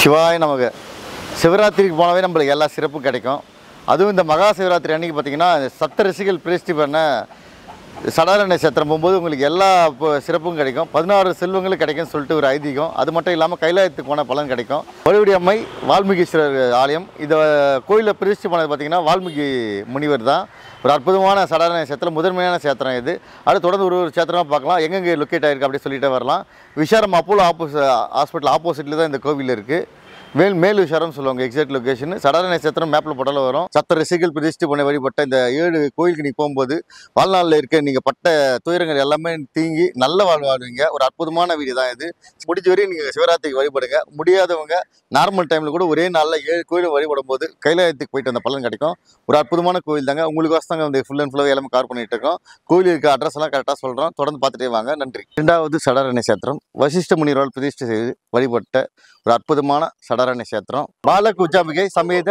சிவாய நமக்கு சிவராத்திரிக்கு போனவே நம்மளுக்கு எல்லா சிறப்பும் கிடைக்கும். அதுவும் இந்த மகா சிவராத்திரி அன்றைக்கி பார்த்திங்கன்னா சப்த ரிஷிகள் பிரதிஷ்டை பண்ண சடார நட்சத்திரம் போகும்போது உங்களுக்கு எல்லா சிறப்பும் கிடைக்கும். 16 செல்வங்களும் கிடைக்கும்னு சொல்லிட்டு ஒரு ஐதீகம். அது மட்டும் இல்லாமல் கைலாயத்துக்கு போன பலன் கிடைக்கும். வழுவடி அம்மை வால்மீகீஸ்வரர் ஆலயம். இந்த கோயிலில் பிரதிஷ்டை பண்ணது பார்த்திங்கன்னா வால்மீகி முனிவர் தான். ஒரு அற்புதமான சடார நட்சத்திரம், முதன்மையான சேத்திரம் இது. அது தொடர்ந்து ஒரு சேத்திரமாக பார்க்கலாம். எங்கெங்கே லொக்கேட் ஆகிருக்கு அப்படி சொல்லிகிட்டே வரலாம். விஷாரம் அப்போலோ ஹாஸ்பிட்டல் ஆப்போசிட்டில் தான் இந்த கோவில் இருக்குது. மேல் விஷாரம் சொல்லுவாங்க எக்ஸாக்ட் லொக்கேஷன். சடார நட்சத்திரம் மேப்பில் போட்டாலும் வரும். சப்த ரிஷிகள் பிரதிஷ்டை பண்ண வழிபட்ட இந்த 7 கோயிலுக்கு நீங்கள் போகும்போது வாழ்நாளில் இருக்க நீங்கள் பட்ட துயரங்கள் எல்லாமே தீங்கி நல்ல வாழ்வீங்க. ஒரு அற்புதமான வீடு தான் இது. முடிஞ்ச வரையும் நீங்கள் சிவராத்திரிக்கு வழிபடுங்க. முடியாதவங்க நார்மல் டைமில் கூட ஒரே நாளில் 7 கோயிலும் வழிபடும் போது கைலாயத்துக்கு போயிட்டு வந்த பலன் கிடைக்கும். ஒரு அற்புதமான கோயில் தாங்க. உங்களுக்கு வசதாங்க வந்து ஃபுல் அண்ட் ஃபுல்லாக எல்லாமே கவர் பண்ணிட்டு இருக்கோம். கோயில் இருக்க அட்ரஸ் எல்லாம் கரெக்டாக சொல்கிறோம். தொடர்ந்து பார்த்துட்டே வாங்க. நன்றி. 2வது சடார நட்சத்திரம் வசிஷ்ட முனிவரால் பிரதிஷ்டை செய்து வழிபட்ட ஒரு அற்புதமான சடார நட்சத்திரம் பாலகுஜாம்பிகை சமேத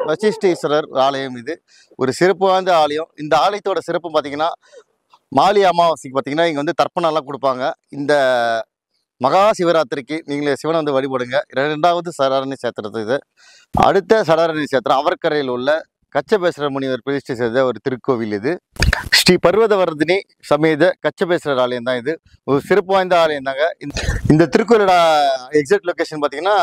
வசிஷ்டேஸ்வரர் ஆலயம். இது ஒரு சிறப்பு வாய்ந்த ஆலயம். இந்த ஆலயத்தோட சிறப்பு பார்த்தீங்கன்னா மாலி அமாவாசைக்கு பார்த்தீங்கன்னா இங்கே வந்து தர்ப்பணம்லாம் கொடுப்பாங்க. இந்த மகா சிவராத்திரிக்கு நீங்களே சிவனை வந்து வழிபடுங்க. 2வது சடார நட்சத்திரத்து இது. அடுத்த சடார நட்சத்திரம் அவர்கரையில் உள்ள கச்சபேஸ்வரர் முனிவர் பிரதிஷ்டை செய்த ஒரு திருக்கோவில் இது. ஸ்ரீ பர்வதவர்தினி சமேத கச்சபேஸ்வரர் ஆலயம் தான் இது. ஒரு சிறப்பு வாய்ந்த ஆலயம் தாங்க. இந்த திருக்கோயிலோட எக்ஸாக்ட் லொக்கேஷன் பார்த்தீங்கன்னா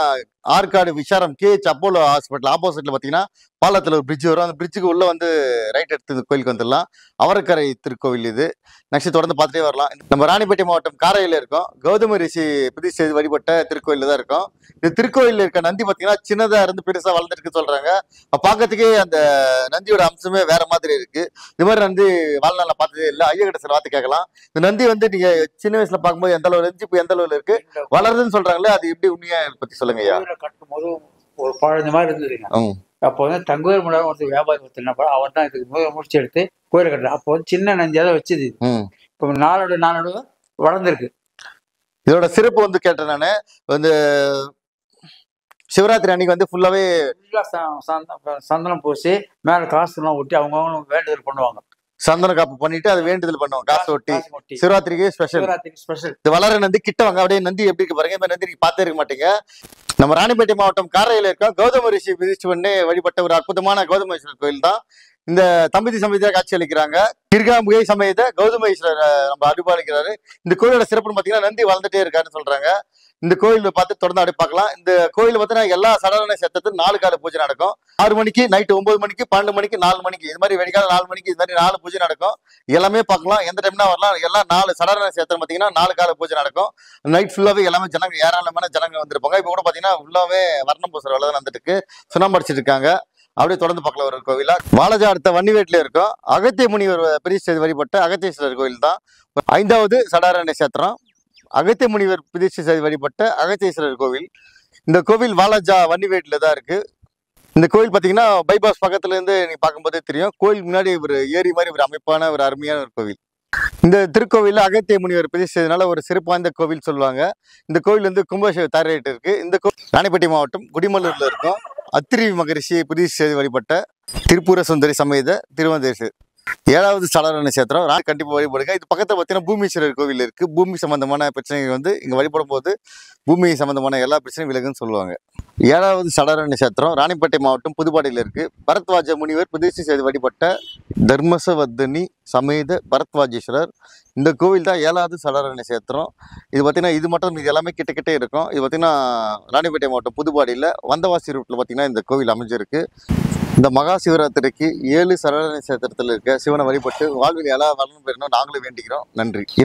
Arcot Visharam KH Apollo hospital ஆப்போசிட்டில் பார்த்தீங்கன்னா பாலத்தில் ஒரு பிரிட்ஜ் வரும். அந்த பிரிட்ஜுக்கு உள்ளே வந்து ரைட் எடுத்து இந்த கோயிலுக்கு வந்துடலாம். அவரக்கரை திருக்கோவில் இது. நெக்ஸ்ட் தொடர்ந்து பார்த்துட்டே வரலாம். நம்ம ராணிப்பேட்டை மாவட்டம் காரையில் இருக்கோம். கௌதம ரிஷி பிரதிஷ்டை செய்து வழிபட்ட திருக்கோயிலில் தான் இருக்கும். இந்த திருக்கோயிலில் இருக்க நந்தி பார்த்தீங்கன்னா சின்னதாக இருந்து பெருசாக வளர்ந்துருக்கு சொல்கிறாங்க. பார்க்கறதுக்கே அந்த நந்தியோட அம்சமே வேற மாதிரி இருக்கு. இது மாதிரி நந்தி வாழ்நாளில் பார்த்ததே இல்லை. ஐயகிட்ட சில வார்த்தை கேட்கலாம். இந்த நந்தி வந்து நீங்கள் சின்ன வயசில் பார்க்கும்போது எந்த அளவு இருந்துச்சு, இப்போ எந்த அளவில் இருக்கு, வளருதுன்னு சொல்றாங்களே, அது எப்படி உண்மையா பற்றி சொல்லுங்க ஐயா. கட்டும்போது ஒரு பழந்த மாதிரி இருந்ததுங்க. அப்போ வந்து தங்குவேர் முன்னாடி ஒருத்தர் வியாபாரி ஒருத்தர் அவன் தான் இதுக்கு முடிச்சு எடுத்து கோயில் கட்டுறான். அப்போ வந்து சின்ன நஞ்சியா தான் வச்சுது. இப்போ நாளோட வளர்ந்துருக்கு. இதோட சிறப்பு வந்து கேட்டேன் நானு. வந்து சிவராத்திரி அன்னைக்கு வந்து ஃபுல்லாவே சந்தனம் பூசி மேல காசு எல்லாம் ஒட்டி அவங்க வேண்டுதல் பண்ணுவாங்க. சந்தன காப்பு பண்ணிட்டு அது வேண்டுதல் பண்ணுவாங்க. காசு ஒட்டி சிவராத்திரிக்கு ஸ்பெஷல். இது வளர நந்தி கிட்ட வாங்க. அப்படியே நந்தி எப்படி இருக்கு பாருங்க. இந்த நந்தி நீங்க பார்த்தே இருக்க மாட்டீங்க. நம்ம ராணிப்பேட்டை மாவட்டம் காரையில இருக்க கௌதம ரிஷி பிரதிஷ்டை பண்ணி வழிபட்ட ஒரு அற்புதமான கௌதமேஸ்வரர் கோயில் தான். இந்த தம்பதி சமேதியாக காட்சி அளிக்கிறாங்க. கிர்காம்புகை சமேத கௌதமேஸ்வரர் நம்ம அனுபவிக்கிறாரு. இந்த கோயிலோட சிறப்புன்னு பார்த்தீங்கன்னா நந்தி வளர்ந்துட்டே இருக்காருன்னு சொல்றாங்க. இந்த கோயில் பார்த்து தொடர்ந்து அப்படி பார்க்கலாம். இந்த கோயில் பார்த்தீங்கன்னா எல்லா சடார நட்சத்திரத்துக்கும் 4 கால பூஜை நடக்கும். 6 மணிக்கு, நைட்டு 9 மணிக்கு, 12 மணிக்கு, 4 மணிக்கு, இது மாதிரி வெடிக்கால 4 மணிக்கு, இது மாதிரி 4 பூஜை நடக்கும். எல்லாமே பார்க்கலாம். எந்த டைம்னா வரலாம். எல்லாம் 4 சடார நட்சத்திரம் பார்த்தீங்கன்னா 4 கால பூஜை நடக்கும். நைட் ஃபுல்லாவே எல்லாமே ஜனங்க ஏராளமான ஜனங்க வந்திருப்பாங்க. இப்போ கூட பார்த்தீங்கன்னா உள்ளாவே வர்ணம் பூசுற வேலை தான் நடந்துட்டு சுண்ணாம்பு அடிச்சிட்டு இருக்காங்க. அப்படியே தொடர்ந்து பார்க்கலாம் ஒரு கோவிலா. வாலஜா அடுத்த வன்னிவேட்டில இருக்கும் அகத்திய முனிவர் பிரதிஷ்டை வழிபட்ட அகத்தீஸ்வரர் கோயில் தான். 5வது சடார நட்சத்திரம் அகத்திய முனிவர் பிரதிஷ்டை செய்து வழிபட்ட அகத்தீஸ்வரர் கோவில். இந்த கோவில் வாலாஜா வன்னிவேட்டில தான் இருக்கு. இந்த கோவில் பார்த்தீங்கன்னா பைபாஸ் பக்கத்துல இருந்து நீங்க பார்க்கும்போதே தெரியும். கோயில் முன்னாடி ஒரு ஏரி மாதிரி ஒரு அமைப்பான ஒரு அருமையான ஒரு கோவில். இந்த திருக்கோவிலில் அகத்திய முனிவர் பிரதிஷ்டை செய்தனால ஒரு சிறப்பு வாய்ந்த கோவில் சொல்லுவாங்க. இந்த கோவில் வந்து கும்பாபிஷேக தயாரிட்டு இருக்கு. இந்த கோவில் ராணிப்பேட்டை மாவட்டம் குடிமல்லூர்ல இருக்கும். அத்திரி மகரிஷியை பிரதிஷ்டை செய்து வழிபட்ட திருப்பூர சுந்தரி சமேத திருவந்தேசு. 7வது சடார நட்சத்திரம் கண்டிப்பாக வழிபடுங்க. இது பக்கத்தில் பார்த்தீங்கன்னா பூமீஸ்வரர் கோவில் இருக்கு. பூமி சம்பந்தமான பிரச்சனைகள் வந்து இங்கே வழிபடும் போது பூமி சம்பந்தமான எல்லா பிரச்சனையும் விலகுன்னு சொல்லுவாங்க. 7வது சடார நட்சத்திரம் ராணிப்பேட்டை மாவட்டம் புதுப்பாடியில் இருக்கு. பரத்வாஜ முனிவர் பிரதிஷ்டை செய்து வழிபட்ட தர்மசவர்தனி சமேத பரத்வாஜேஸ்வரர். இந்த கோவில் தான் 7வது சடார நட்சத்திரம். இது பார்த்தீங்கன்னா இது மட்டும் இது எல்லாமே கிட்டே இருக்கும். இது பார்த்தீங்கன்னா ராணிப்பேட்டை மாவட்டம் புதுப்பாடியில் வந்தவாசி ரூட்டில் பார்த்தீங்கன்னா இந்த கோவில் அமைஞ்சிருக்கு. இந்த மகா சிவராத்திரிக்கு 7 சடார நட்சத்திரத்தில் இருக்க சிவனை வழிபட்டு வாழ்வில் எல்லா வளமும் பெறணும் நாங்களும் வேண்டிக்கிறோம். நன்றி.